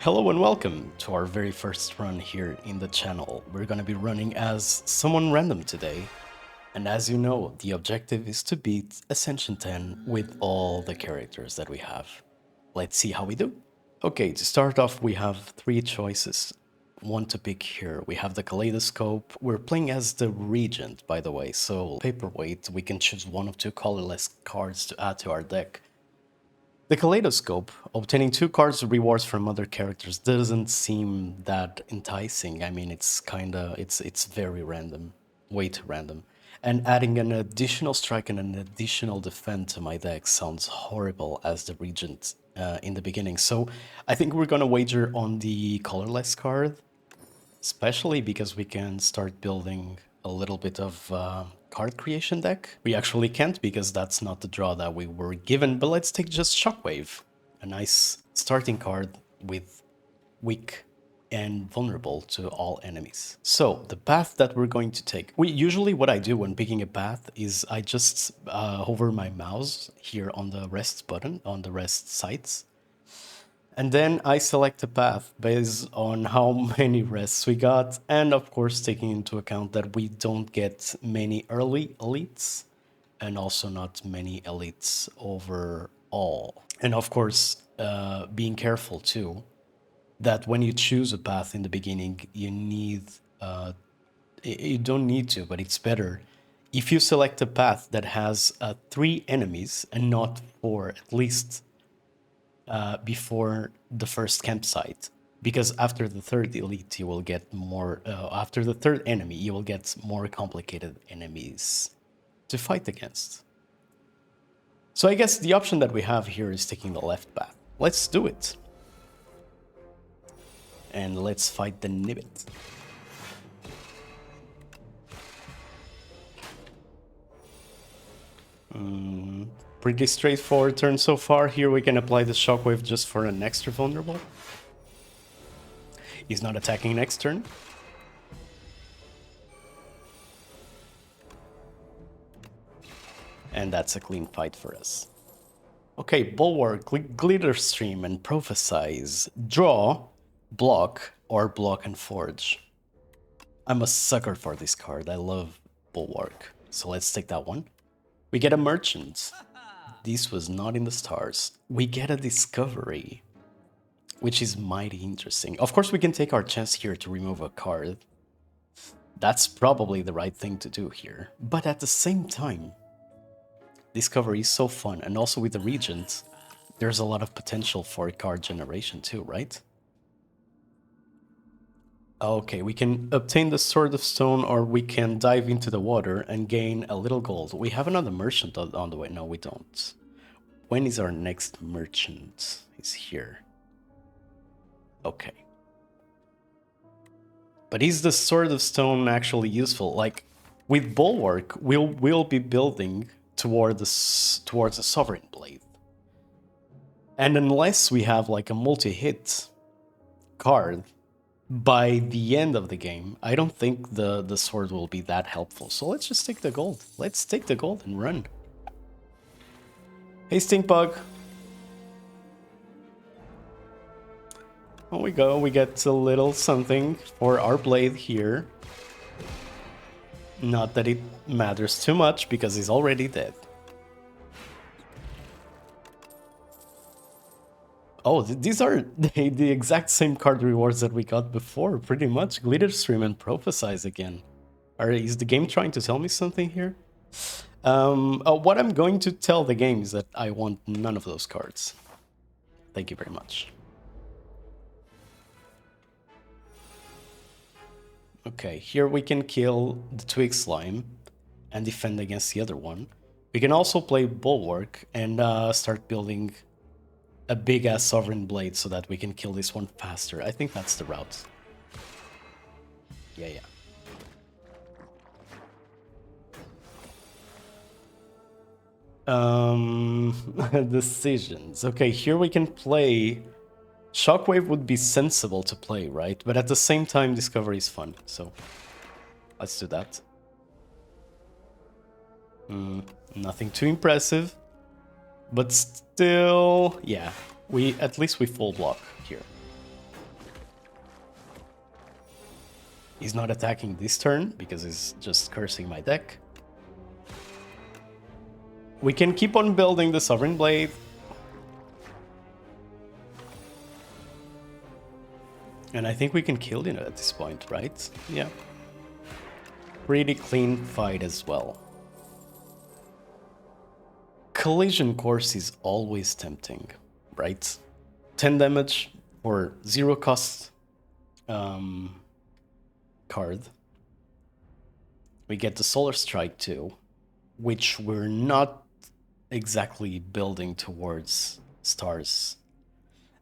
Hello and welcome to our very first run here in the channel. We're gonna be running as someone random today. And as you know, the objective is to beat Ascension 10 with all the characters that we have. Let's see how we do. Okay, to start off we have three choices. One to pick here. We have the Kaleidoscope. We're playing as the Regent, by the way, so paperweight, we can choose one of two colorless cards to add to our deck. The Kaleidoscope, obtaining 2 cards rewards from other characters, doesn't seem that enticing. I mean, it's very random, way too random. And adding an additional strike and an additional defend to my deck sounds horrible as the Regent in the beginning. So I think we're gonna wager on the colorless card, especially because we can start building a little bit of card creation deck. We actually can't because that's not the draw that we were given, but let's take just Shockwave, a nice starting card with weak and vulnerable to all enemies. So the path that we're going to take, usually what I do when picking a path is I just hover my mouse here on the rest button, on the rest sites, and then I select a path based on how many rests we got, and of course taking into account that we don't get many early elites, and also not many elites overall. And of course, being careful too, that when you choose a path in the beginning, you don't need to, but it's better if you select a path that has 3 enemies and not 4, at least before the first campsite, because after the third elite you will get more after the third enemy you will get more complicated enemies to fight against. So I guess the option that we have here is taking the left path. Let's do it, and let's fight the Nibbit. Pretty straightforward turn so far. Here we can apply the Shockwave just for an extra vulnerable. He's not attacking next turn. And that's a clean fight for us. Okay, Bulwark, Glitter Stream, and Prophesize. Draw, block, or block and forge. I'm a sucker for this card. I love Bulwark. So let's take that one. We get a Merchant. This was not in the stars. We get a Discovery, which is mighty interesting. Of course, we can take our chance here to remove a card. That's probably the right thing to do here. But at the same time, Discovery is so fun, and also with the Regent, there's a lot of potential for card generation too, right? Okay, we can obtain the Sword of Stone, or we can dive into the water and gain a little gold. We have another merchant on the way. No, we don't. When is our next merchant? He's here. Okay. But is the Sword of Stone actually useful? Like, with Bulwark, we'll be building towards a Sovereign Blade. And unless we have like a multi-hit card by the end of the game, I don't think the sword will be that helpful. So let's just take the gold. Let's take the gold and run. Hey, Stinkbug. On we go. We get a little something for our blade here. Not that it matters too much, because he's already dead. Oh, these are the exact same card rewards that we got before, pretty much. Glitter Stream and Prophesize again. Is the game trying to tell me something here? What I'm going to tell the game is that I want none of those cards. Thank you very much. Okay, here we can kill the Twig Slime and defend against the other one. We can also play Bulwark and start building a big-ass Sovereign Blade so that we can kill this one faster. I think that's the route. Yeah. Decisions. Okay, here we can play... Shockwave would be sensible to play, right? But at the same time, Discovery is fun, so let's do that. Nothing too impressive, but still, yeah. At least we full block here. He's not attacking this turn because he's just cursing my deck. We can keep on building the Sovereign Blade. And I think we can kill it at this point, right? Yeah. Pretty clean fight as well. Collision Course is always tempting, right? 10 damage for 0 cost card. We get the Solar Strike too, which we're not exactly building towards stars.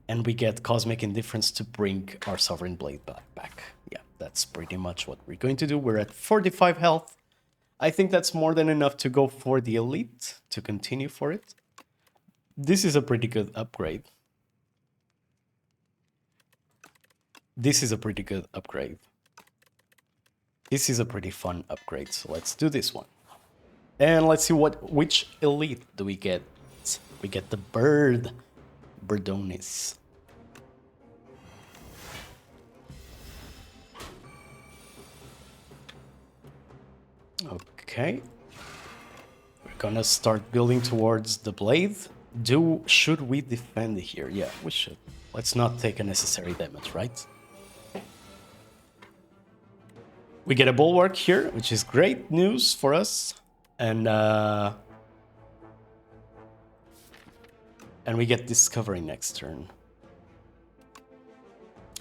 And we get Cosmic Indifference to bring our Sovereign Blade back. Yeah, that's pretty much what we're going to do. We're at 45 health. I think that's more than enough to go for the Elite, to continue for it. This is a pretty good upgrade. This is a pretty good upgrade. This is a pretty fun upgrade, so let's do this one. And let's see which Elite do we get. We get the Birdonis. Okay. We're gonna start building towards the blade. Should we defend here? Yeah, we should. Let's not take unnecessary damage, right? We get a Bulwark here, which is great news for us. And we get Discovery next turn.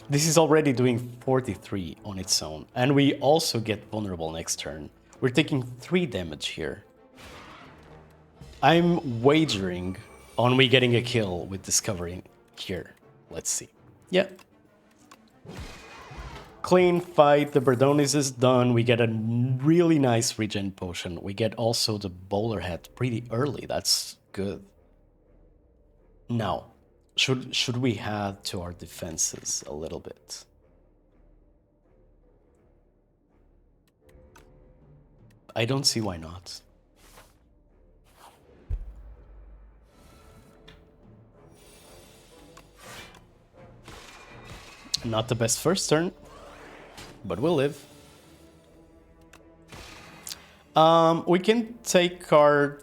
This is already doing 43 on its own. And we also get Vulnerable next turn. We're taking 3 damage here. I'm wagering on we getting a kill with Discovery here. Let's see. Yeah. Clean fight. The Birdonis is done. We get a really nice regen potion. We get also the bowler hat pretty early. That's good. Now, should we add to our defenses a little bit? I don't see why not. Not the best first turn, but we'll live. We can take our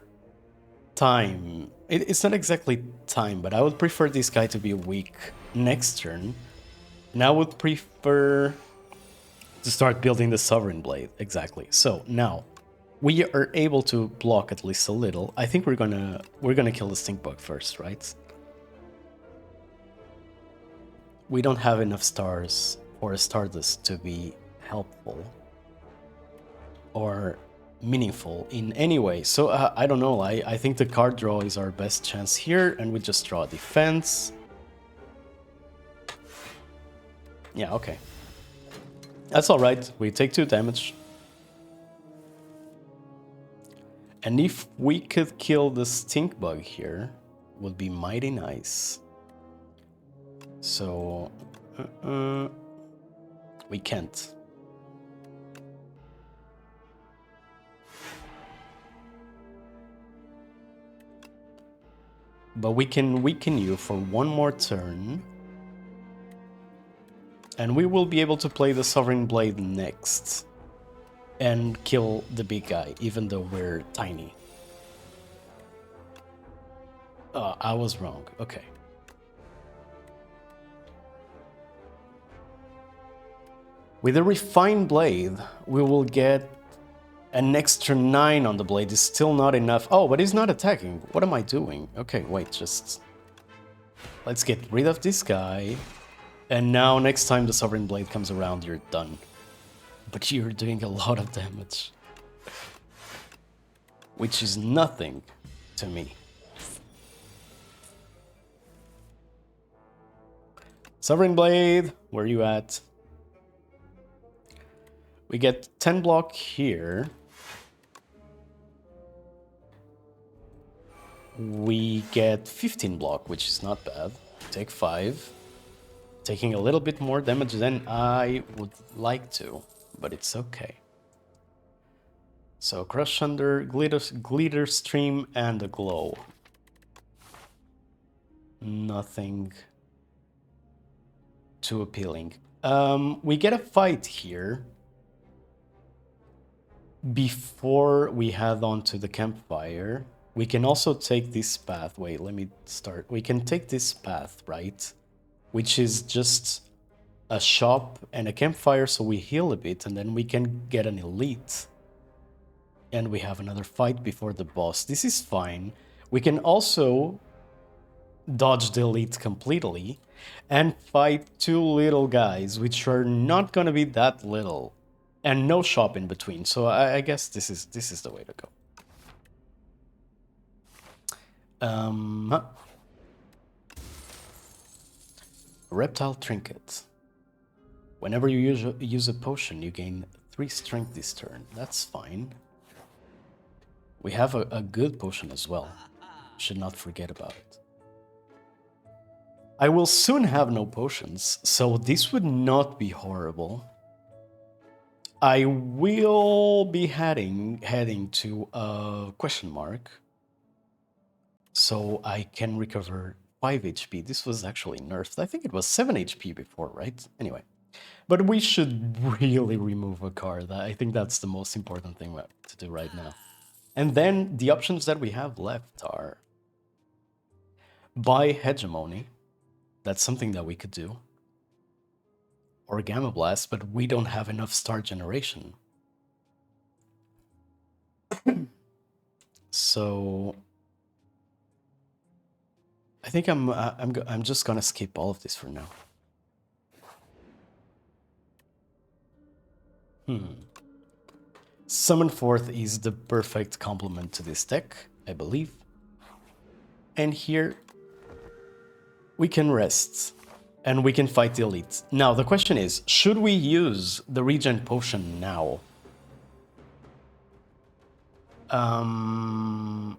time. It's not exactly time, but I would prefer this guy to be weak next turn. And I would prefer to start building the Sovereign Blade. Exactly. So now we are able to block at least a little. I think we're gonna kill the Stink Bug first, right? We don't have enough stars for a Stardust to be helpful or meaningful in any way. So I don't know. I think the card draw is our best chance here, and we just draw defense. Yeah, okay. That's all right. We take 2 damage. And if we could kill the Stink Bug here, would be mighty nice. So we can't. But we can weaken you for 1 more turn. And we will be able to play the Sovereign Blade next. And kill the big guy, even though we're tiny. I was wrong. Okay. With a Refined Blade, we will get an extra 9 on the blade. Is still not enough. Oh, but he's not attacking. What am I doing? Okay, wait, just... Let's get rid of this guy. And now, next time the Sovereign Blade comes around, you're done. But you're doing a lot of damage. Which is nothing to me. Sovereign Blade, where are you at? We get 10 block here. We get 15 block, which is not bad. Take 5. Taking a little bit more damage than I would like to, but it's okay. So Crush Under, Glitter Stream, and a Glow. Nothing too appealing. We get a fight here. before we head on to the campfire, we can also take this path. Wait, let me start. We can take this path, right? Which is just a shop and a campfire, so we heal a bit, and then we can get an elite. And we have another fight before the boss. This is fine. We can also dodge the elite completely and fight two little guys, which are not gonna be that little. And no shop in between, so I guess this is the way to go. Reptile trinket. Whenever you use a potion, you gain 3 strength this turn. That's fine. We have a good potion as well. Should not forget about it. I will soon have no potions, so this would not be horrible. I will be heading to a question mark, so I can recover 5 HP. This was actually nerfed. I think it was 7 HP before, right? Anyway, but we should really remove a card. I think that's the most important thing to do right now. And then the options that we have left are buy Hegemony. That's something that we could do. Or Gamma Blast, but we don't have enough star generation. So I think I'm just gonna skip all of this for now. Summon Forth is the perfect complement to this deck, I believe. And here we can rest. And we can fight the elite. Now, the question is, should we use the Regent potion now? I'm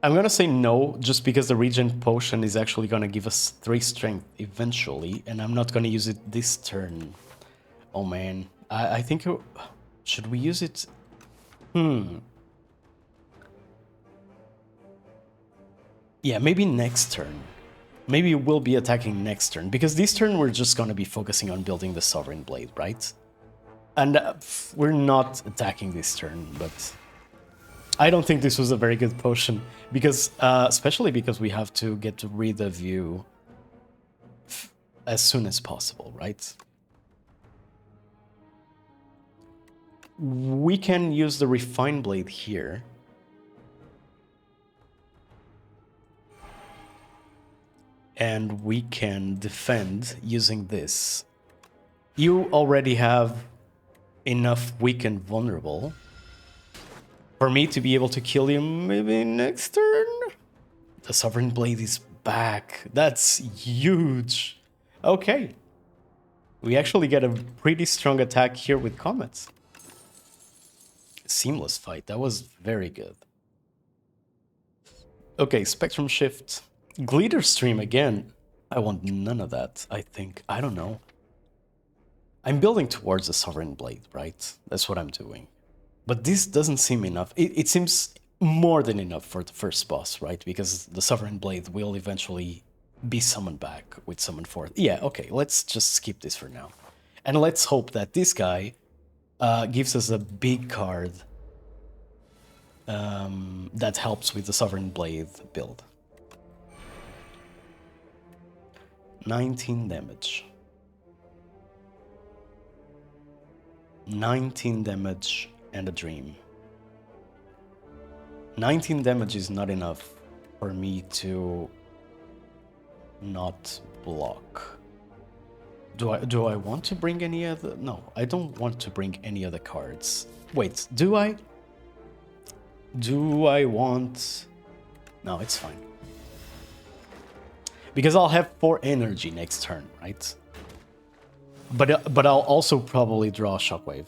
gonna say no, just because the Regent potion is actually gonna give us 3 strength eventually, and I'm not gonna use it this turn. Oh man, I think... should we use it? Yeah, maybe next turn. Maybe we'll be attacking next turn, because this turn we're just going to be focusing on building the Sovereign Blade, right? And we're not attacking this turn, but I don't think this was a very good potion, because especially because we have to get rid of you as soon as possible, right? We can use the Refine Blade here. And we can defend using this. You already have enough weak and vulnerable for me to be able to kill you maybe next turn. The Sovereign Blade is back. That's huge. Okay. We actually get a pretty strong attack here with Comets. Seamless fight. That was very good. Okay, Spectrum Shift. Glitter Stream again. I want none of that, I think. I don't know. I'm building towards the Sovereign Blade, right? That's what I'm doing. But this doesn't seem enough. It seems more than enough for the first boss, right? Because the Sovereign Blade will eventually be summoned back with Summon Forth. Yeah, okay, let's just skip this for now. And let's hope that this guy gives us a big card that helps with the Sovereign Blade build. 19 damage. 19 damage and a dream. 19 damage is not enough for me to not block. Do I want to bring any other? No, I don't want to bring any other cards. Wait, do I? Do I want... No, it's fine. Because I'll have 4 energy next turn, right? But I'll also probably draw a Shockwave.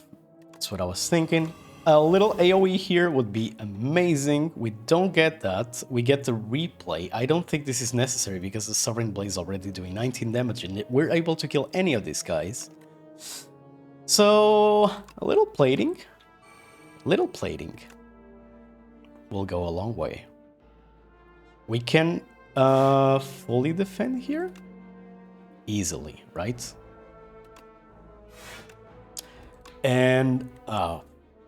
That's what I was thinking. A little AoE here would be amazing. We don't get that. We get the replay. I don't think this is necessary because the Sovereign Blade is already doing 19 damage and we're able to kill any of these guys. So, a little plating. Little plating will go a long way. We can fully defend here? Easily, right? And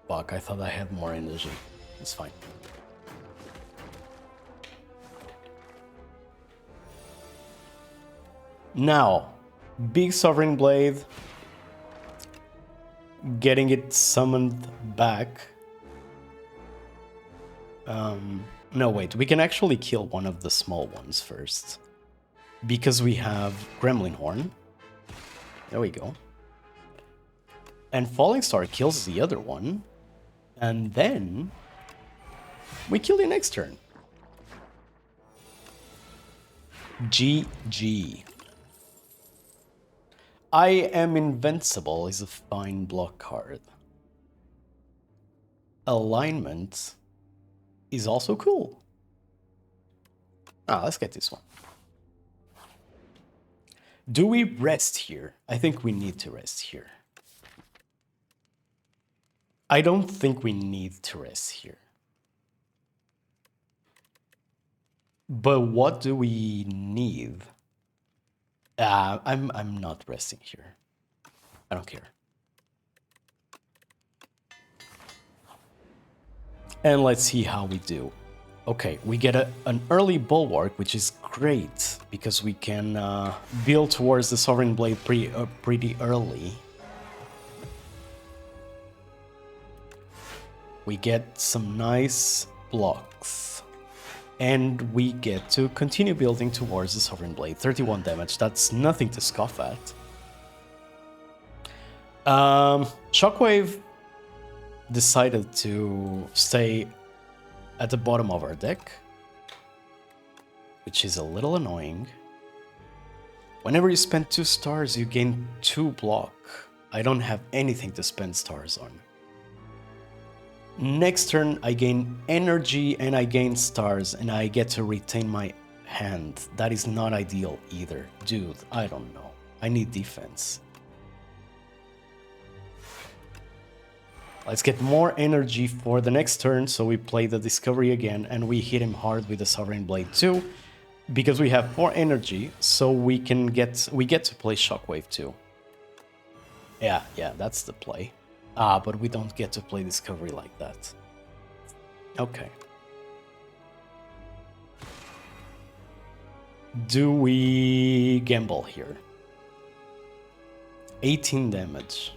Fuck, I thought I had more energy. It's fine. Now, big Sovereign Blade. Getting it summoned back. No, wait. We can actually kill one of the small ones first. Because we have Gremlin Horn. There we go. And Falling Star kills the other one. And then we kill the next turn. GG. I Am Invincible is a fine block card. Alignment is also cool. Let's get this one. Do we rest here? I think we need to rest here. I don't think we need to rest here. But what do we need? I'm not resting here. I don't care. And let's see how we do. Okay, we get an early Bulwark, which is great, because we can build towards the Sovereign Blade pretty early. We get some nice blocks. And we get to continue building towards the Sovereign Blade. 31 damage, that's nothing to scoff at. Shockwave decided to stay at the bottom of our deck, which is a little annoying. Whenever you spend 2 stars, you gain 2 block. I don't have anything to spend stars on. Next turn, I gain energy and I gain stars, and I get to retain my hand. That is not ideal either. Dude, I don't know. I need defense. Let's get more energy for the next turn, so we play the Discovery again, and we hit him hard with the Sovereign Blade too, because we have 4 energy, so we get to play Shockwave too. Yeah, that's the play. But we don't get to play Discovery like that. Okay. Do we gamble here? 18 damage.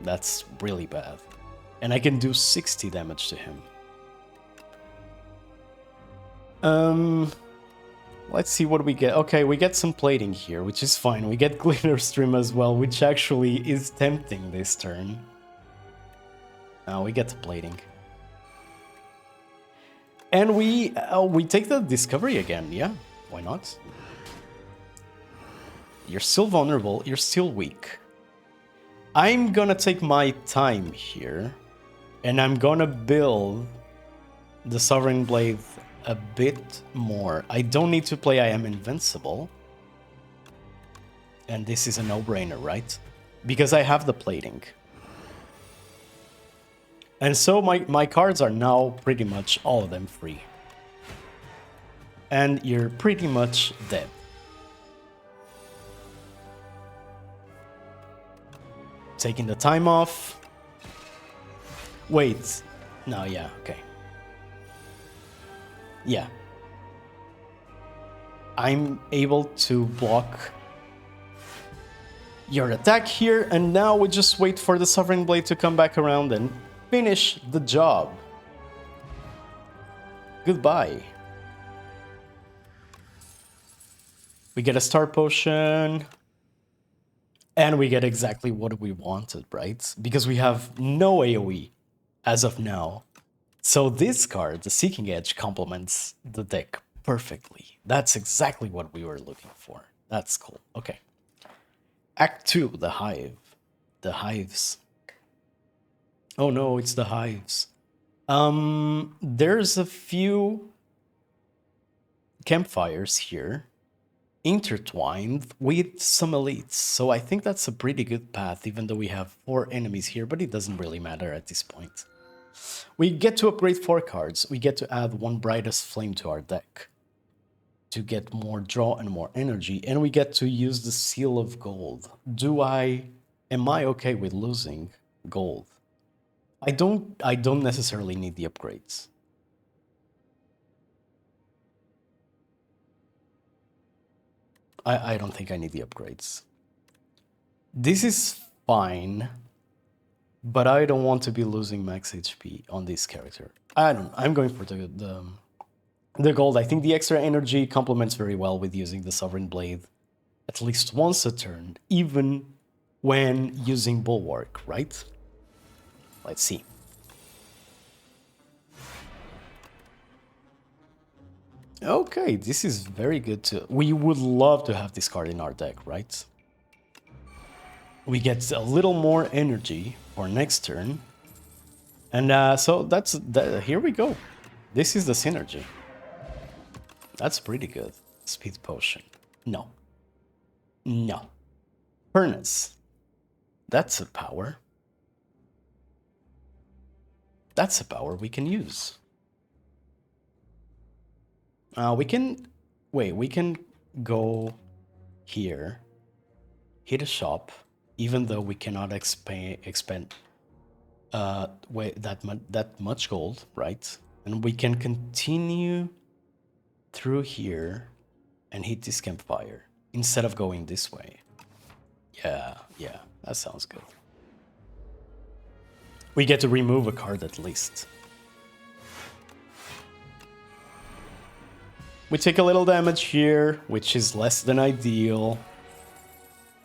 That's really bad. And I can do 60 damage to him. Let's see what we get. Okay, we get some plating here, which is fine. We get Glitter Stream as well, which actually is tempting this turn. We get the plating. And we take the Discovery again, yeah? Why not? You're still vulnerable, you're still weak. I'm gonna take my time here, and I'm gonna build the Sovereign Blade a bit more. I don't need to play I Am Invincible. And this is a no-brainer, right? Because I have the plating. And so my cards are now pretty much all of them free. And you're pretty much dead. Taking the time off. Wait. No, yeah, okay. Yeah. I'm able to block your attack here, and now we just wait for the Sovereign Blade to come back around and finish the job. Goodbye. We get a Star Potion. And we get exactly what we wanted, right? Because we have no AoE as of now. So this card, the Seeking Edge, complements the deck perfectly. That's exactly what we were looking for. That's cool. Okay. Act 2, the Hive. The Hives. Oh no, it's the Hives. There's a few campfires here intertwined with some elites, so I think that's a pretty good path, even though we have 4 enemies here, but it doesn't really matter at this point. We get to upgrade 4 cards. We get to add 1 Brightest Flame to our deck to get more draw and more energy, and we get to use the Seal of Gold. Am I okay with losing gold? I don't necessarily need the upgrades. I don't think I need the upgrades. This is fine, but I don't want to be losing max HP on this character. I'm going for the gold. I think the extra energy complements very well with using the Sovereign Blade at least once a turn, even when using Bulwark, right? Let's see. Okay, this is very good too. We would love to have this card in our deck, right? We get a little more energy for next turn. And so here we go. This is the synergy. That's pretty good. Speed potion. No. No. Furnace. That's a power. That's a power we can use. We can go here, hit a shop, even though we cannot expend that much gold, right? And we can continue through here and hit this campfire instead of going this way. Yeah, that sounds good. We get to remove a card at least. We take a little damage here, which is less than ideal,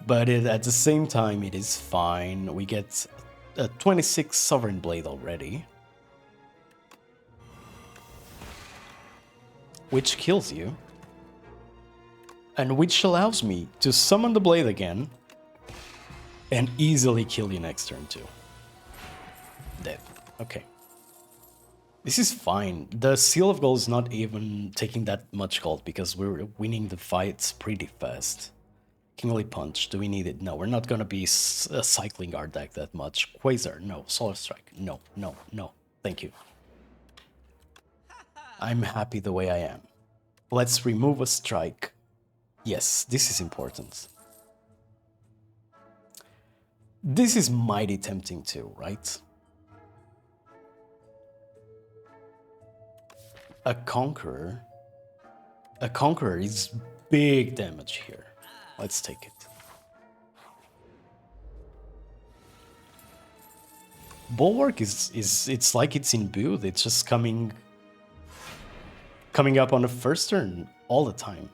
but at the same time it is fine. We get a 26 Sovereign Blade already, which kills you, and which allows me to summon the blade again and easily kill you next turn too. Dead. Okay. This is fine. The Seal of Gold is not even taking that much gold because we're winning the fights pretty fast. Kingly Punch, do we need it? No, we're not gonna be cycling our deck that much. Quasar, no. Solar Strike, no. Thank you. I'm happy the way I am. Let's remove a strike. Yes, this is important. This is mighty tempting too, right? A Conqueror is big damage here. Let's take it. Bulwark it's like it's imbued. It's just coming up on the first turn all the time.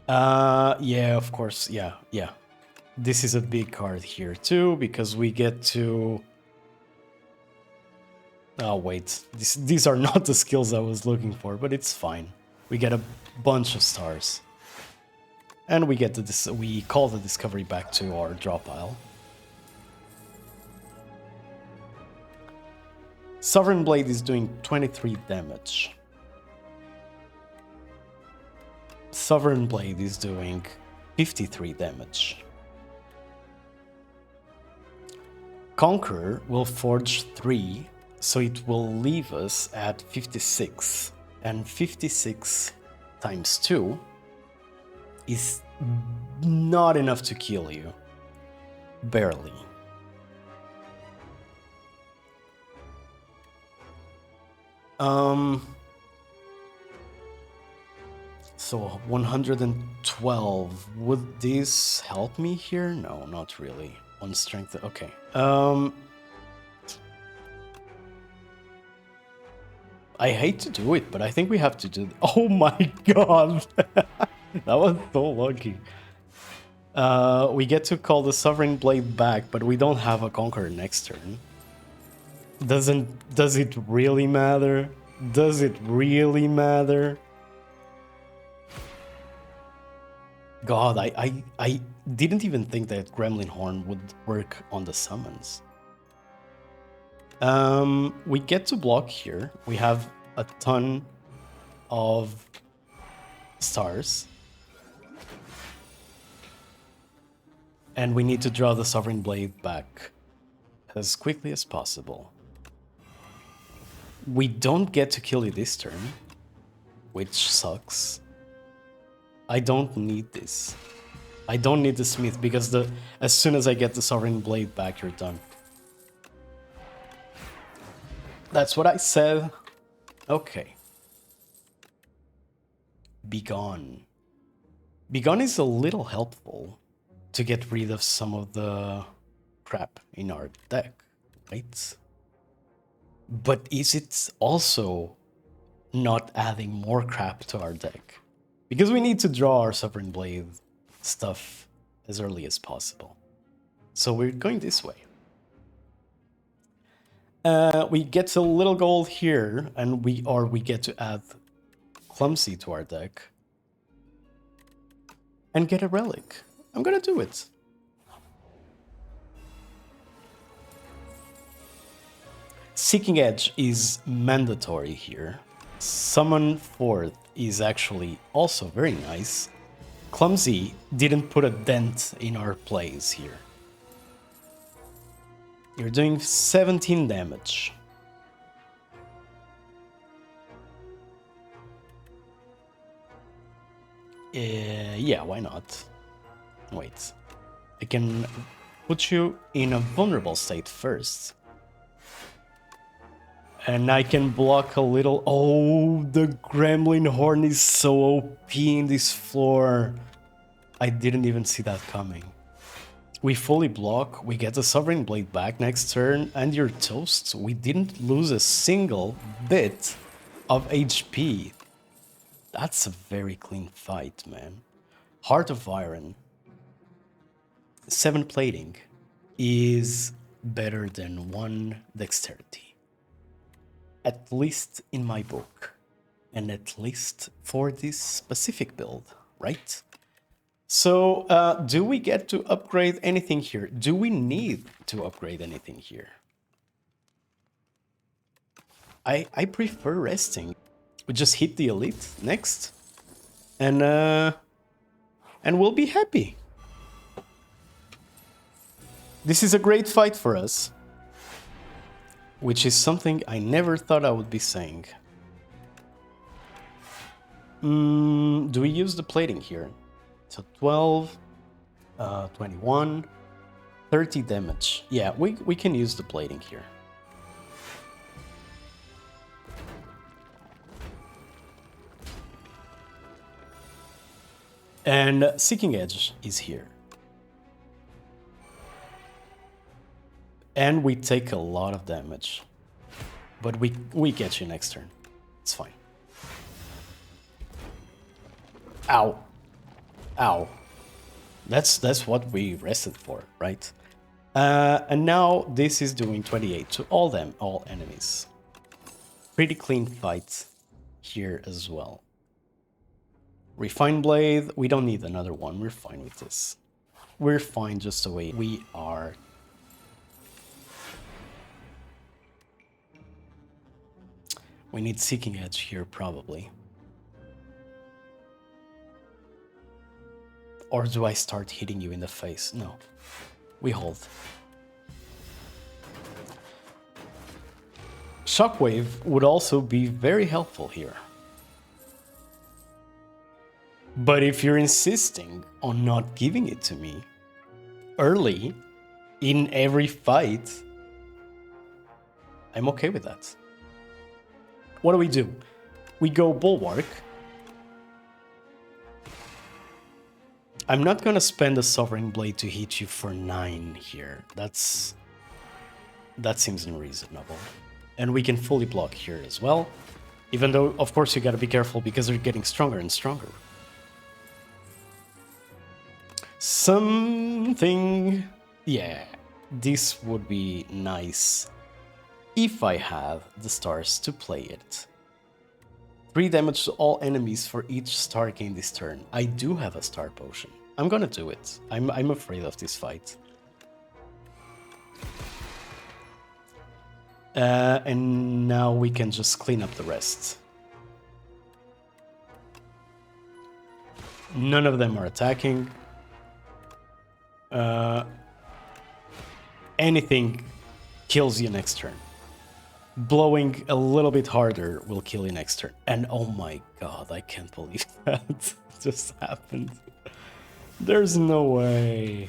Yeah, of course. Yeah. This is a big card here too because we get to. Oh wait, these are not the skills I was looking for, but it's fine. We get a bunch of stars, and we get we call the discovery back to our draw pile. Sovereign Blade is doing 23 damage. Sovereign Blade is doing 53 damage. Conqueror will forge 3. So it will leave us at 56, and 56 times 2 is not enough to kill you. Barely. So 112. Would this help me here? No, not really. On strength. Okay. I hate to do it, but I think we have to do it. Oh my god! That was so lucky. We get to call the Sovereign Blade back, but we don't have a Conqueror next turn. Does it really matter? Does it really matter? God, I didn't even think that Gremlin Horn would work on the summons. We get to block here. We have a ton of stars. And we need to draw the Sovereign Blade back as quickly as possible. We don't get to kill you this turn, which sucks. I don't need this. I don't need the Smith because as soon as I get the Sovereign Blade back, you're done. That's what I said. Okay. Begone. Begone is a little helpful to get rid of some of the crap in our deck, right? But is it also not adding more crap to our deck? Because we need to draw our Sovereign Blade stuff as early as possible. So we're going this way. We get a little gold here, and we get to add Clumsy to our deck and get a relic. I'm gonna do it. Seeking Edge is mandatory here. Summon Forth is actually also very nice. Clumsy didn't put a dent in our plays here. You're doing 17 damage. Yeah, why not? Wait. I can put you in a vulnerable state first. And I can block a little... Oh, the Gremlin Horn is so OP in this floor. I didn't even see that coming. We fully block, we get the Sovereign Blade back next turn, and you're toast. We didn't lose a single bit of HP. That's a very clean fight, man. Heart of Iron. 7 plating is better than 1 dexterity. At least in my book. And at least for this specific build, right? So, do we get to upgrade anything here? Do we need to upgrade anything here? I prefer resting. We just hit the elite next. And we'll be happy. This is a great fight for us. Which is something I never thought I would be saying. Do we use the plating here? So 12, 21, 30 damage. Yeah, we can use the plating here. And Seeking Edge is here. And we take a lot of damage. But we get you next turn. It's fine. Ow. Ow. That's what we rested for, right? And now this is doing 28 to all enemies. Pretty clean fight here as well. Refined Blade, we don't need another one, we're fine with this. We're fine just the way we are. We need Seeking Edge here, probably. Or do I start hitting you in the face? No. We hold. Shockwave would also be very helpful here. But if you're insisting on not giving it to me early in every fight, I'm okay with that. What do? We go Bulwark. I'm not gonna spend a Sovereign Blade to hit you for 9 here. That seems unreasonable. And we can fully block here as well. Even though, of course, you gotta be careful because they're getting stronger and stronger. Something... Yeah, this would be nice if I have the stars to play it. 3 damage to all enemies for each star gained this turn. I do have a star potion. I'm gonna do it. I'm afraid of this fight. And now we can just clean up the rest. None of them are attacking. Anything kills you next turn. Blowing a little bit harder will kill you next turn. And oh my god, I can't believe that just happened. There's no way.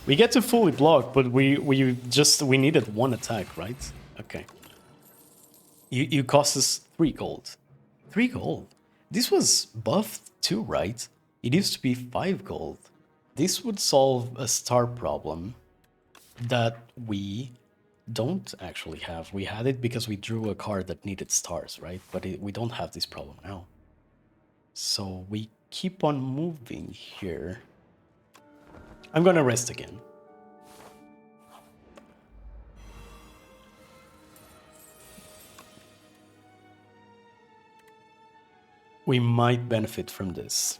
We get to fully block, but we needed 1 attack, right? Okay. You cost us 3 gold. 3 gold. This was buffed too, right? It used to be 5 gold. This would solve a star problem that we don't actually have. We had it because we drew a card that needed stars, right? But we don't have this problem now. So we keep on moving here. I'm gonna rest again. We might benefit from this.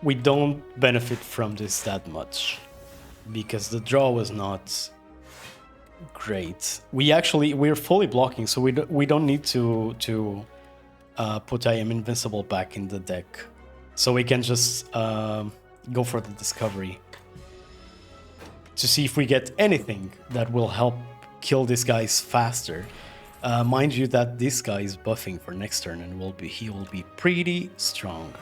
We don't benefit from this that much because the draw was not great. We're fully blocking, so we don't need to put I am invincible back in the deck, so we can just go for the discovery to see if we get anything that will help kill these guys faster. Mind you that this guy is buffing for next turn and he will be pretty strong.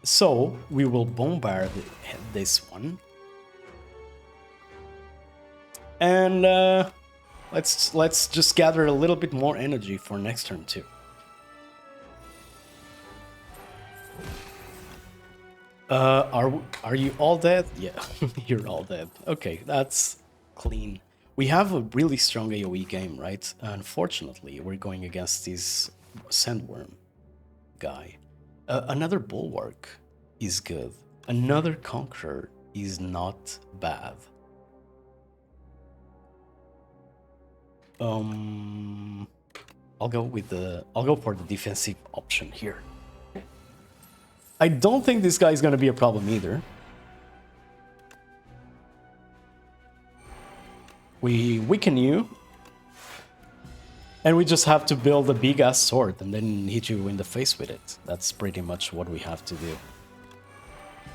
So we will bombard this one, and let's just gather a little bit more energy for next turn too. Are you all dead? Yeah, you're all dead. Okay, that's clean. We have a really strong AoE game, right? Unfortunately, we're going against this sandworm guy. Another bulwark is good. Another conqueror is not bad. I'll go for the defensive option here. I don't think this guy is gonna be a problem either. We weaken you, and we just have to build a big ass sword and then hit you in the face with it. That's pretty much what we have to do.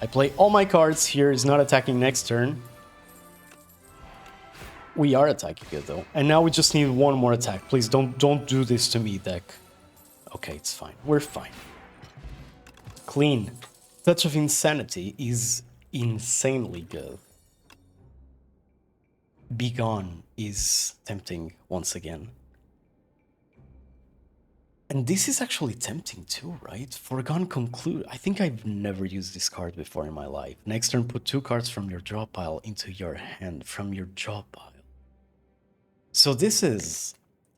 I play all my cards here. He's not attacking next turn. We are attacking it though. And now we just need one more attack. Please don't do this to me, deck. Okay, it's fine. We're fine. Clean. Touch of Insanity is insanely good. Be Gone is tempting once again. And this is actually tempting too, right? Foregone Conclude. I think I've never used this card before in my life. Next turn, put 2 cards from your draw pile into your hand from your draw pile. So this is,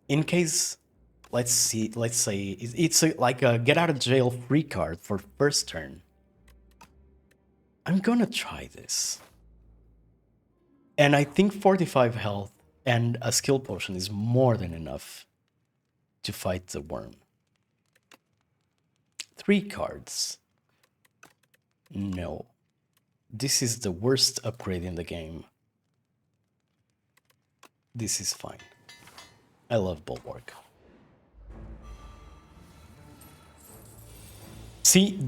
in case, let's say it's like a get out of jail free card for first turn. I'm gonna try this. And I think 45 health and a skill potion is more than enough to fight the worm. 3 cards. No. This is the worst upgrade in the game. This is fine. I love Bulwark. See,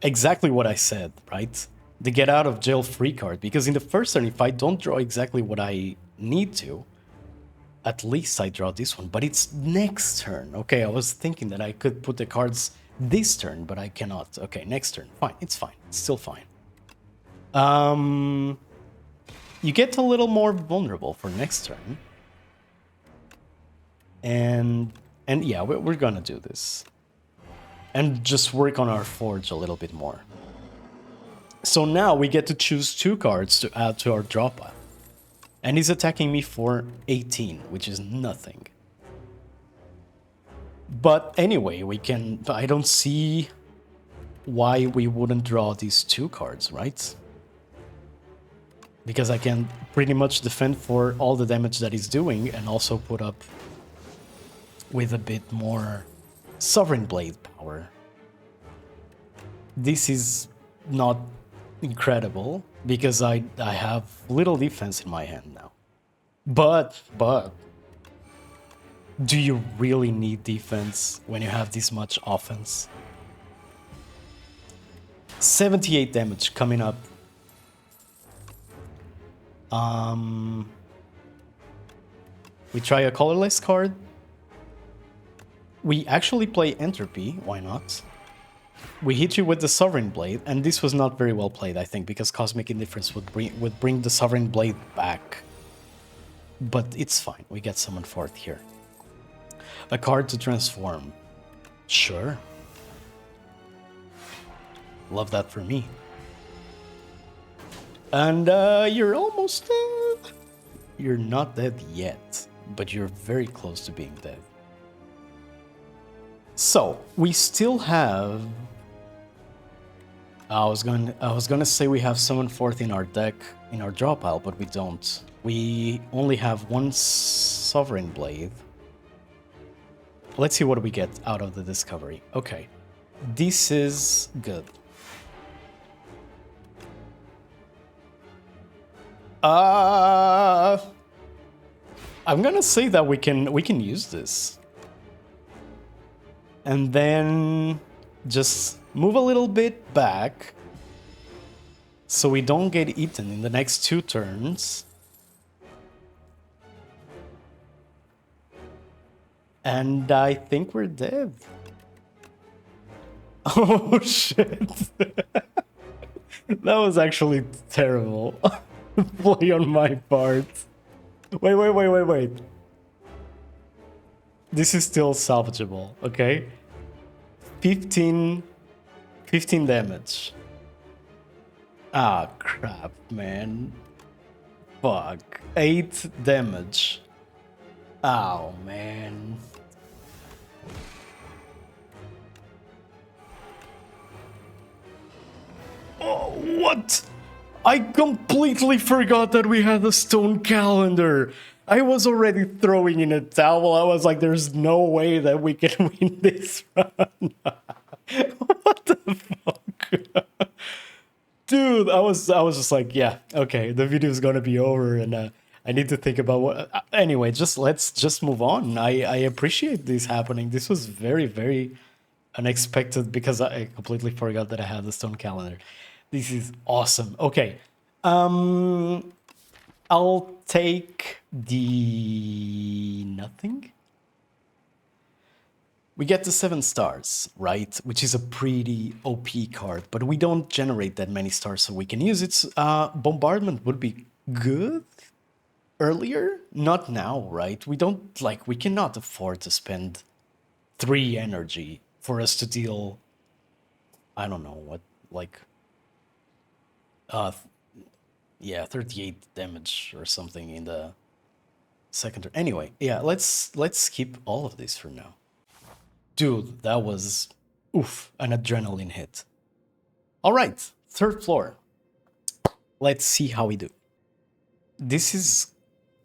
exactly what I said, right? The get out of jail free card. Because in the first turn, if I don't draw exactly what I need to, at least I draw this one. But it's next turn. Okay, I was thinking that I could put the cards this turn, but I cannot. Okay, next turn. Fine, it's fine. It's still fine. You get a little more vulnerable for next turn. And yeah, we're gonna do this. And just work on our forge a little bit more. So now we get to choose 2 cards to add to our draw pile. And he's attacking me for 18, which is nothing. But anyway, I don't see why we wouldn't draw these 2 cards, right? Because I can pretty much defend for all the damage that he's doing and also put up with a bit more Sovereign Blade power. This is not incredible because I have little defense in my hand now. But do you really need defense when you have this much offense? 78 damage coming up. We try a colorless card. We actually play Entropy, why not? We hit you with the Sovereign Blade, and this was not very well played, I think, because Cosmic Indifference would bring the Sovereign Blade back. But it's fine, we get summoned forth here. A card to transform. Sure. Love that for me. And you're almost dead. You're not dead yet, but you're very close to being dead. So, we still have... I was gonna say we have Summon Forth in our deck, in our draw pile, but we don't. We only have one Sovereign Blade. Let's see what we get out of the discovery. Okay, this is good. I'm gonna say that we can use this. And then just move a little bit back so we don't get eaten in the next 2 turns. And I think we're dead. Oh shit. That was actually terrible. Play on my part. Wait. This is still salvageable, okay? 15 damage. Ah, crap, man. Fuck. 8 damage. Oh, man. Oh, what? I completely forgot that we had a stone calendar. I was already throwing in a towel. I was like, there's no way that we can win this run. What the fuck? Dude, I was just like, yeah, okay, the video is gonna be over and I need to think about what... Anyway, let's just move on. I appreciate this happening. This was very, very unexpected because I completely forgot that I had the stone calendar. This is awesome. Okay. I'll take the nothing. We get the 7 stars, right? Which is a pretty OP card, but we don't generate that many stars, so we can use it. Bombardment would be good earlier, not now, right? We cannot afford to spend 3 energy for us to deal, I don't know what, like, yeah, 38 damage or something in the second turn. Anyway, yeah, let's skip all of this for now. Dude, that was, oof, an adrenaline hit. All right, 3rd floor. Let's see how we do. This is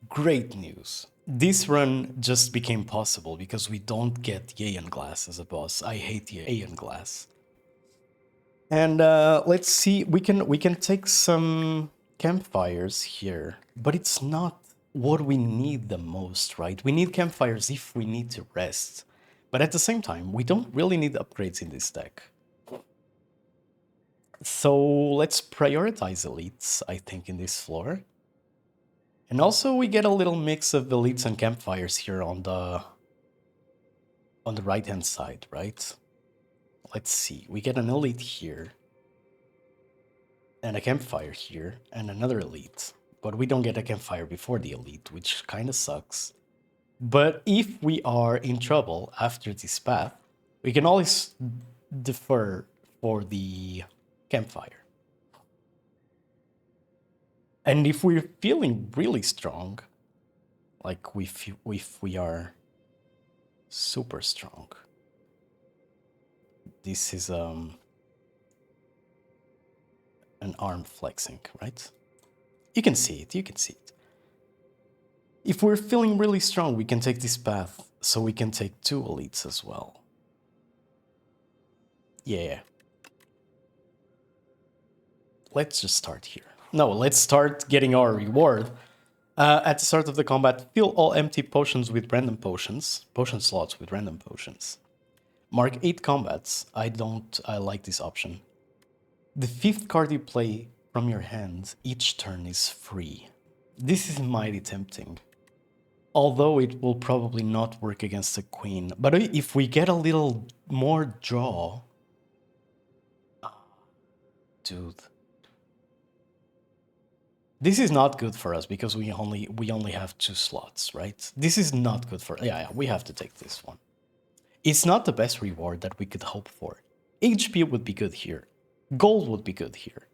great news. This run just became possible because we don't get Aeon Glass as a boss. I hate the Aeon Glass. And let's see, we can take some campfires here, but it's not what we need the most, right? We need campfires if we need to rest. But at the same time, we don't really need upgrades in this deck. So let's prioritize elites, I think, in this floor. And also we get a little mix of elites and campfires here on the right-hand side, right? Let's see, we get an elite here. And a campfire here, and another elite. But we don't get a campfire before the elite, which kind of sucks. But if we are in trouble after this path, we can always defer for the campfire. And if we're feeling really strong, like if we are super strong, this is an arm flexing, right? You can see it, you can see it. If we're feeling really strong, we can take this path, so we can take 2 elites as well. Yeah. Let's just start here. No, let's start getting our reward. At the start of the combat, fill all empty potions with random potions. Potion slots with random potions. Mark 8 combats. I like this option. The 5th card you play from your hand each turn is free. This is mighty tempting. Although it will probably not work against the queen. But if we get a little more draw, dude. This is not good for us because we only have 2 slots, right? This is not good for... Yeah, we have to take this one. It's not the best reward that we could hope for. HP would be good here. Gold would be good here.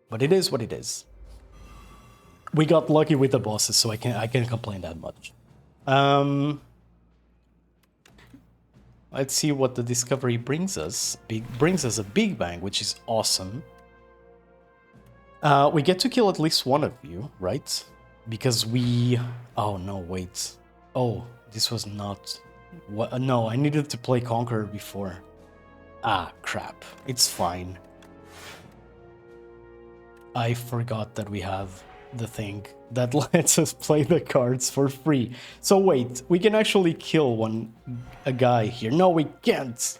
But it is what it is. We got lucky with the bosses, so I can't complain that much. Let's see what the discovery brings us. Brings us a Big Bang, which is awesome. We get to kill at least one of you, right? Because we... Oh, no, wait. Oh, this was not... What? No, I needed to play Conqueror before. Ah, crap. It's fine. I forgot that we have the thing that lets us play the cards for free. So wait, we can actually kill a guy here. No, we can't.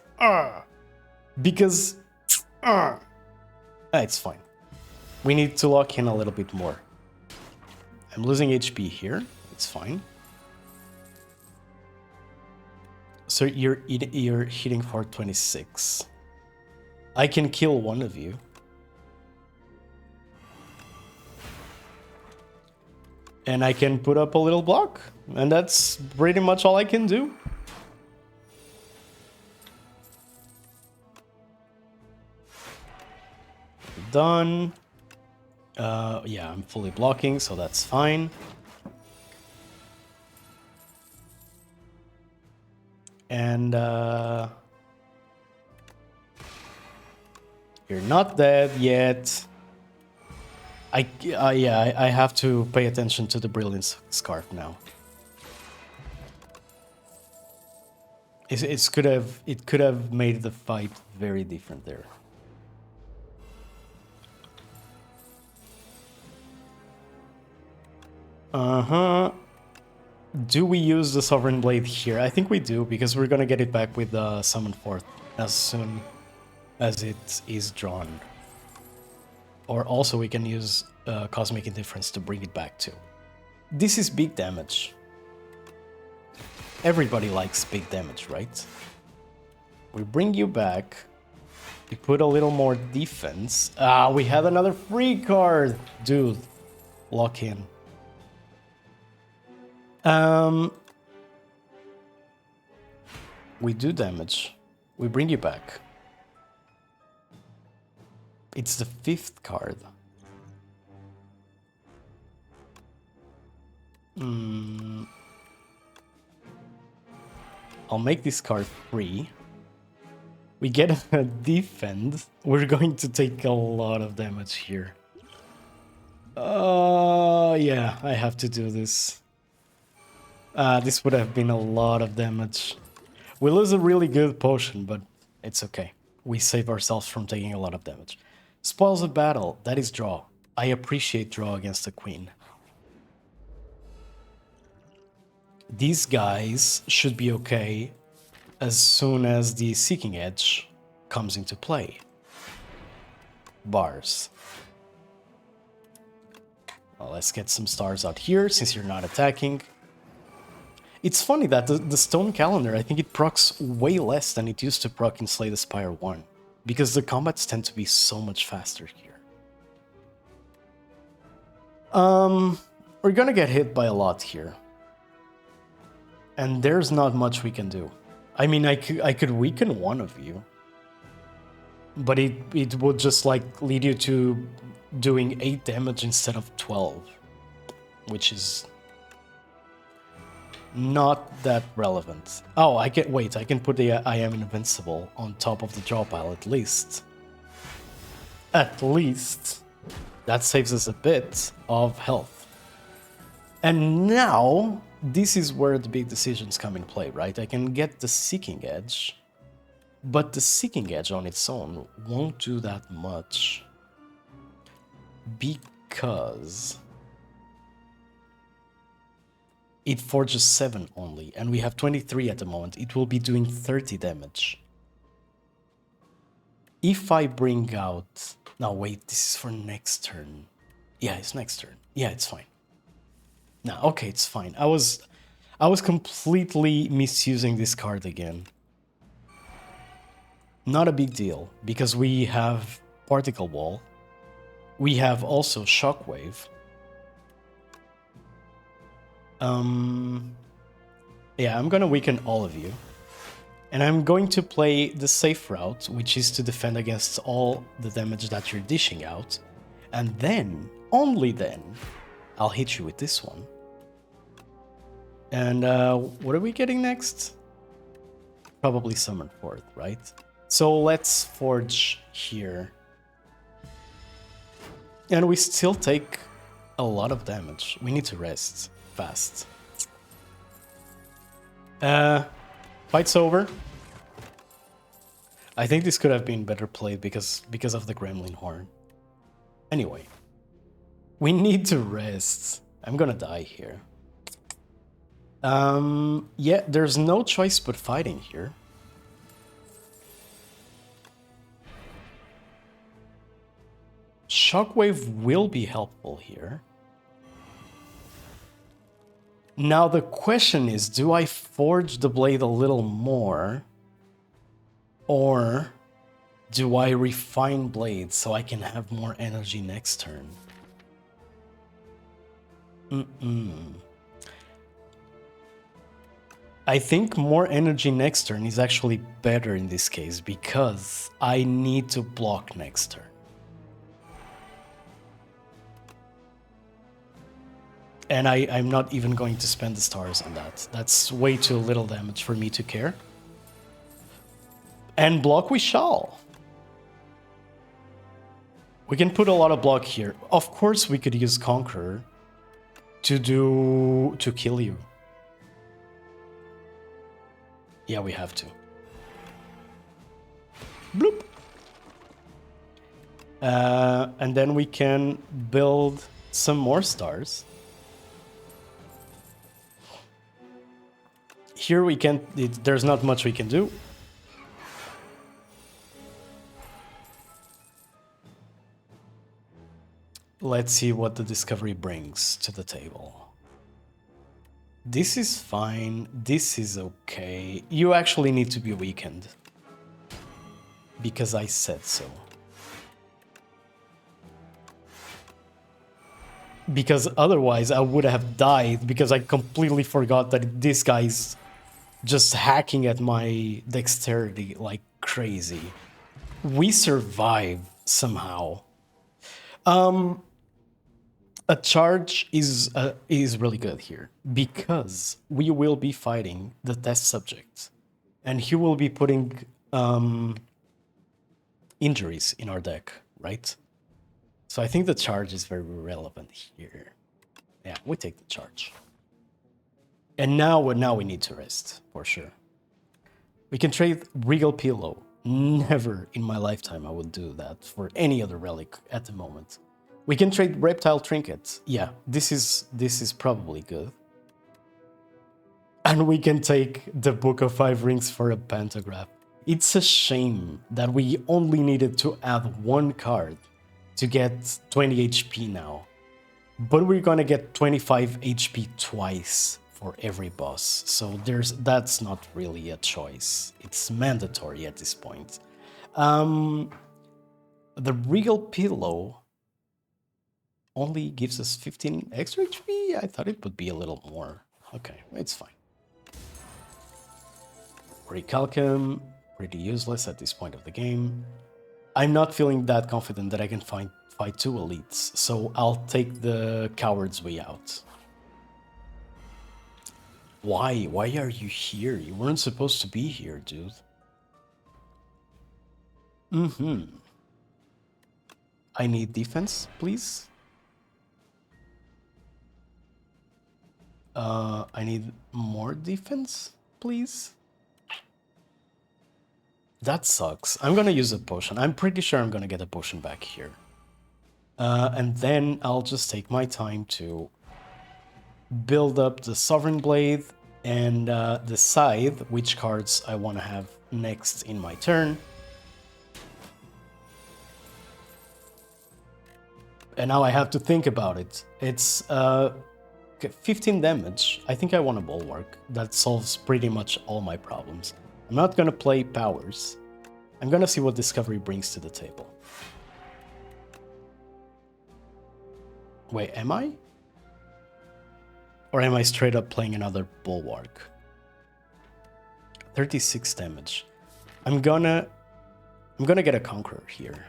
Because... it's fine. We need to lock in a little bit more. I'm losing HP here. It's fine. So you're hitting for 26. I can kill one of you. And I can put up a little block. And that's pretty much all I can do. Done. Yeah, I'm fully blocking, so that's fine. And you're not dead yet. Yeah, I have to pay attention to the Brilliance Scarf now. It could have made the fight very different there. Do we use the Sovereign Blade here? I think we do, because we're gonna get it back with the Summon Forth as soon as it is drawn. Or also we can use Cosmic Indifference to bring it back too. This is big damage. Everybody likes big damage, right? We bring you back. We put a little more defense. Ah, we had another free card! Dude, lock in. We do damage. We bring you back. It's the 5th card. I'll make this card free. We get a defend. We're going to take a lot of damage here. Yeah, I have to do this. This would have been a lot of damage. We lose a really good potion, but it's okay. We save ourselves from taking a lot of damage. Spoils of battle, that is draw. I appreciate draw against the queen. These guys should be okay as soon as the Seeking Edge comes into play. Bars. Well, let's get some stars out here since you're not attacking. It's funny that the Stone Calendar, I think it procs way less than it used to proc in Slay the Spire 1. Because the combats tend to be so much faster here. We're gonna get hit by a lot here. And there's not much we can do. I mean, I could weaken one of you. But it would just like lead you to doing 8 damage instead of 12. Which is not that relevant. Oh, I can put the I am invincible on top of the draw pile at least. At least. That saves us a bit of health. And now, this is where the big decisions come in play, right? I can get the Seeking Edge, but the Seeking Edge on its own won't do that much. Because it forges 7 only, and we have 23 at the moment. It will be doing 30 damage. If I bring out... No, wait, this is for next turn. Yeah, it's next turn. Yeah, it's fine. No, okay, it's fine. I was completely misusing this card again. Not a big deal, because we have Particle Wall. We have also Shockwave. Yeah, I'm gonna weaken all of you. And I'm going to play the safe route, which is to defend against all the damage that you're dishing out. And then, only then, I'll hit you with this one. And what are we getting next? Probably Summon Forth, right? So let's Forge here. And we still take a lot of damage. We need to rest fast. Fight's over. I think this could have been better played because of the Gremlin Horn. Anyway, we need to rest. I'm gonna die here. Yeah, there's no choice but fighting here. Shockwave will be helpful here. Now the question is, do I forge the blade a little more? Or do I refine blade so I can have more energy next turn? I think more energy next turn is actually better in this case because I need to block next turn. And I'm not even going to spend the stars on that. That's way too little damage for me to care. And block we shall. We can put a lot of block here. Of course we could use Conqueror to kill you. Yeah, we have to. Bloop. And then we can build some more stars. Here we can't, there's not much we can do. Let's see what the discovery brings to the table. This is fine, this is okay. You actually need to be weakened. Because I said so. Because otherwise I would have died because I completely forgot that this guy's just hacking at my dexterity like crazy. We survive somehow. A charge is really good here because we will be fighting the test subject, and he will be putting injuries in our deck, right? So I think the charge is very relevant here. Yeah, we take the charge. And now we need to rest, for sure. We can trade Regal Pillow. Never in my lifetime I would do that for any other relic at the moment. We can trade Reptile Trinket. Yeah, this is probably good. And we can take the Book of Five Rings for a Pantograph. It's a shame that we only needed to add one card to get 20 HP now. But we're gonna get 25 HP twice for every boss. So that's not really a choice. It's mandatory at this point. The Regal Pillow only gives us 15 extra HP? I thought it would be a little more. Okay, it's fine. Recalcum, pretty useless at this point of the game. I'm not feeling that confident that I can fight two elites, so I'll take the coward's way out. Why? Why are you here? You weren't supposed to be here, dude. I need defense, please. I need more defense, please. That sucks. I'm gonna use a potion. I'm pretty sure I'm gonna get a potion back here. And then I'll just take my time to build up the Sovereign Blade and the Scythe, which cards I want to have next in my turn. And now I have to think about it. It's 15 damage. I think I want a Bulwark. That solves pretty much all my problems. I'm not gonna play powers. I'm gonna see what Discovery brings to the table. Wait, am I? Or am I straight up playing another Bulwark? 36 damage. I'm gonna get a Conqueror here.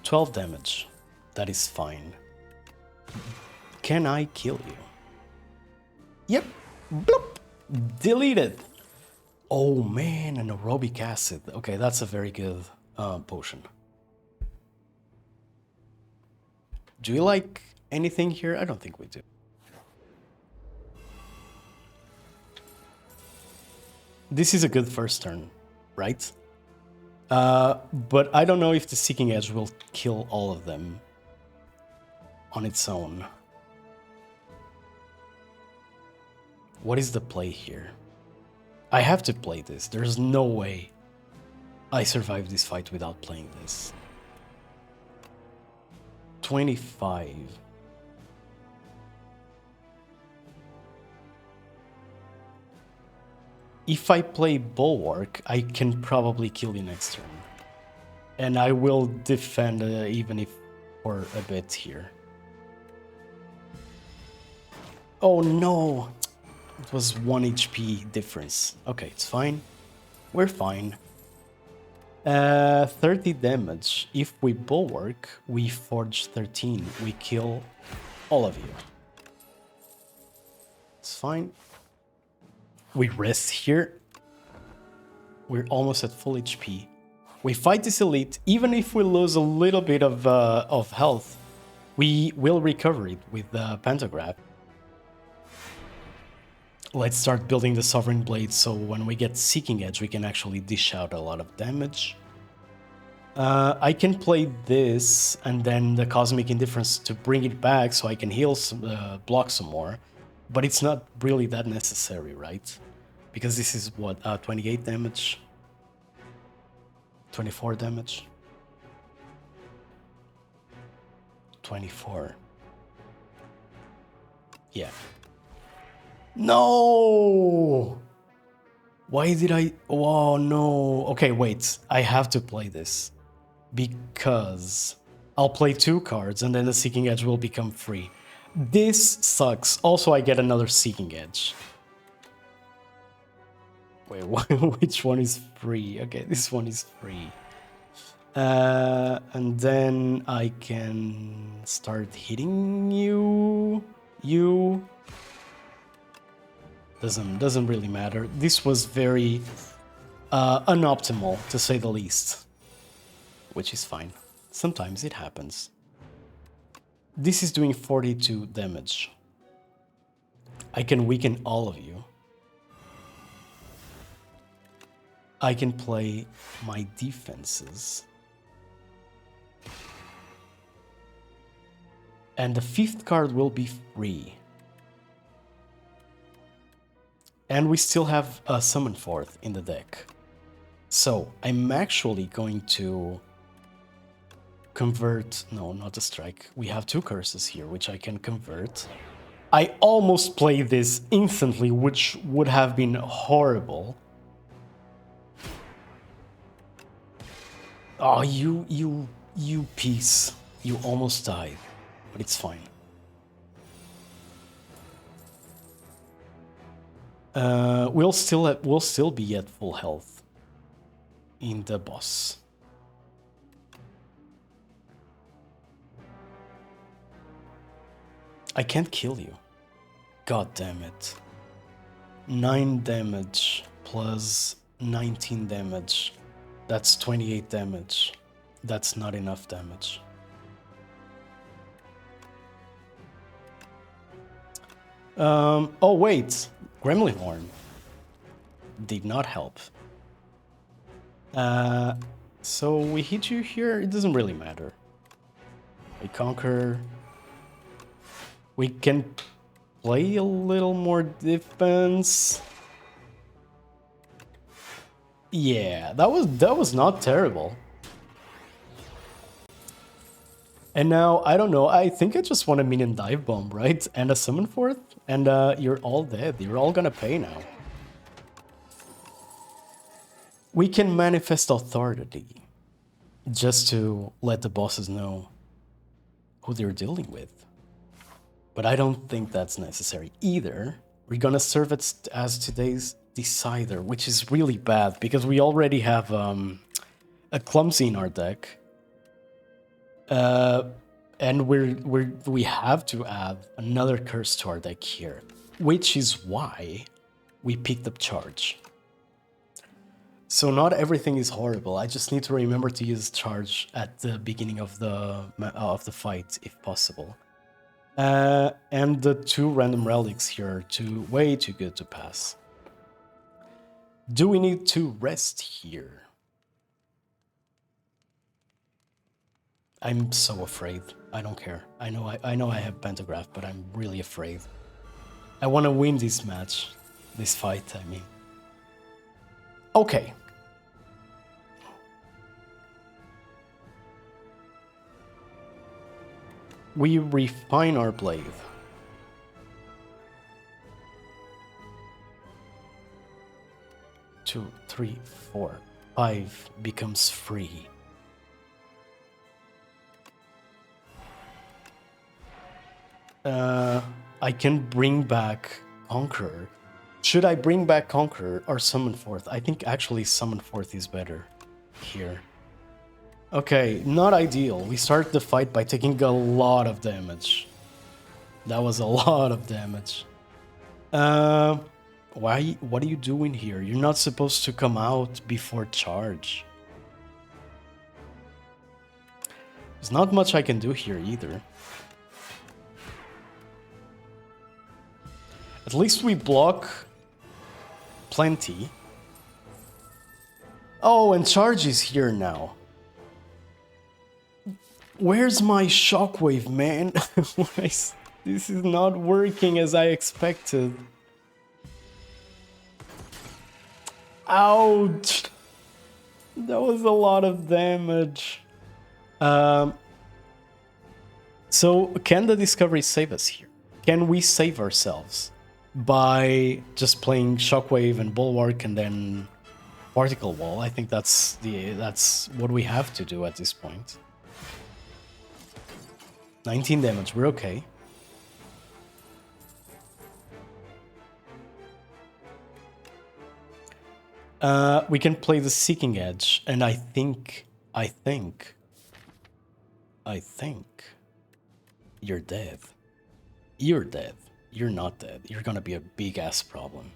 $12 damage. That is fine. Can I kill you? Yep. Bloop. Deleted. Oh man, an aerobic acid. Okay, that's a very good potion. Do you like anything here? I don't think we do. This is a good first turn, right? But I don't know if the Seeking Edge will kill all of them on its own. What is the play here? I have to play this. There's no way I survive this fight without playing this. 25. If I play Bulwark, I can probably kill you next turn. And I will defend even if for a bit here. Oh no! It was 1 HP difference. Okay, it's fine. We're fine. 30 damage. If we Bulwark, we forge 13. We kill all of you. It's fine. We rest here. We're almost at full HP. We fight this elite. Even if we lose a little bit of health, we will recover it with the Pantograph. Let's start building the Sovereign Blade, so when we get Seeking Edge, we can actually dish out a lot of damage. I can play this, and then the Cosmic Indifference to bring it back, so I can heal some, block some more. But it's not really that necessary, right? Because this is what, 28 damage? 24 damage? 24. Yeah. No! Why did I... Oh, no. Okay, wait. I have to play this. Because I'll play 2 cards and then the Seeking Edge will become free. This sucks. Also, I get another Seeking Edge. Wait, which one is free? Okay, this one is free. And then I can start hitting you. Doesn't really matter. This was very unoptimal, to say the least. Which is fine. Sometimes it happens. This is doing 42 damage. I can weaken all of you. I can play my defenses. And the 5th card will be free. And we still have a Summon Forth in the deck. So, I'm actually going to convert... No, not a strike. We have 2 curses here, which I can convert. I almost played this instantly, which would have been horrible. Oh, you piece. You almost died, but it's fine. We'll still be at full health in the boss. I can't kill you. God damn it. 9 damage plus 19 damage. That's 28 damage. That's not enough damage. Oh wait, Gremlin Horn did not help. So we hit you here, it doesn't really matter. We conquer. We can play a little more defense. Yeah, that was not terrible. And now, I don't know, I think I just want a minion dive bomb, right? And a summon forth, and you're all dead. You're all gonna pay now. We can manifest authority just to let the bosses know who they're dealing with. But I don't think that's necessary either. We're gonna serve it as today's decider, which is really bad because we already have a clumsy in our deck. And we have to add another curse to our deck here, which is why we picked up charge. So not everything is horrible. I just need to remember to use charge at the beginning of the fight, if possible. And the 2 random relics here are way too good to pass. Do we need to rest here? I'm so afraid. I don't care. I know I have Pentagraph, but I'm really afraid. I want to win this match. This fight, I mean. Okay. We refine our blade. Two, three, four, 5 becomes free. I can bring back Conqueror. Should I bring back Conqueror or Summon Forth? I think actually Summon Forth is better here. Okay, not ideal. We start the fight by taking a lot of damage. That was a lot of damage. Why? What are you doing here? You're not supposed to come out before charge. There's not much I can do here either. At least we block plenty. Oh, and charge is here now. Where's my shockwave, man? This is not working as I expected. Ouch! That was a lot of damage. So, can the Discovery save us here? Can we save ourselves by just playing Shockwave and Bulwark and then Particle Wall? I think that's what we have to do at this point. 19 damage, we're okay. We can play the Seeking Edge, and I think you're dead. You're dead. You're not dead. You're gonna be a big-ass problem.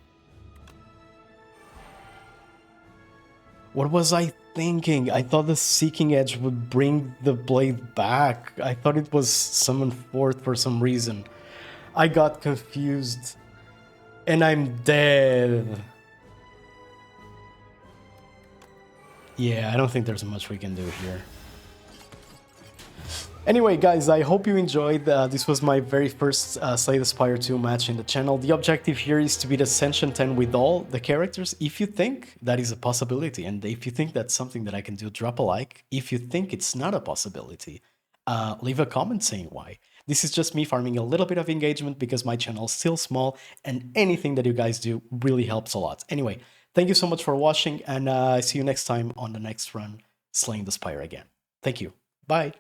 What was I thinking? I thought the Seeking Edge would bring the blade back. I thought it was summoned forth for some reason. I got confused. And I'm dead. Yeah, I don't think there's much we can do here. Anyway, guys, I hope you enjoyed. This was my very first Slay the Spire 2 match in the channel. The objective here is to beat Ascension 10 with all the characters. If you think that is a possibility, and if you think that's something that I can do, drop a like. If you think it's not a possibility, leave a comment saying why. This is just me farming a little bit of engagement because my channel is still small, and anything that you guys do really helps a lot. Anyway, thank you so much for watching, and I see you next time on the next run, Slaying the Spire again. Thank you. Bye.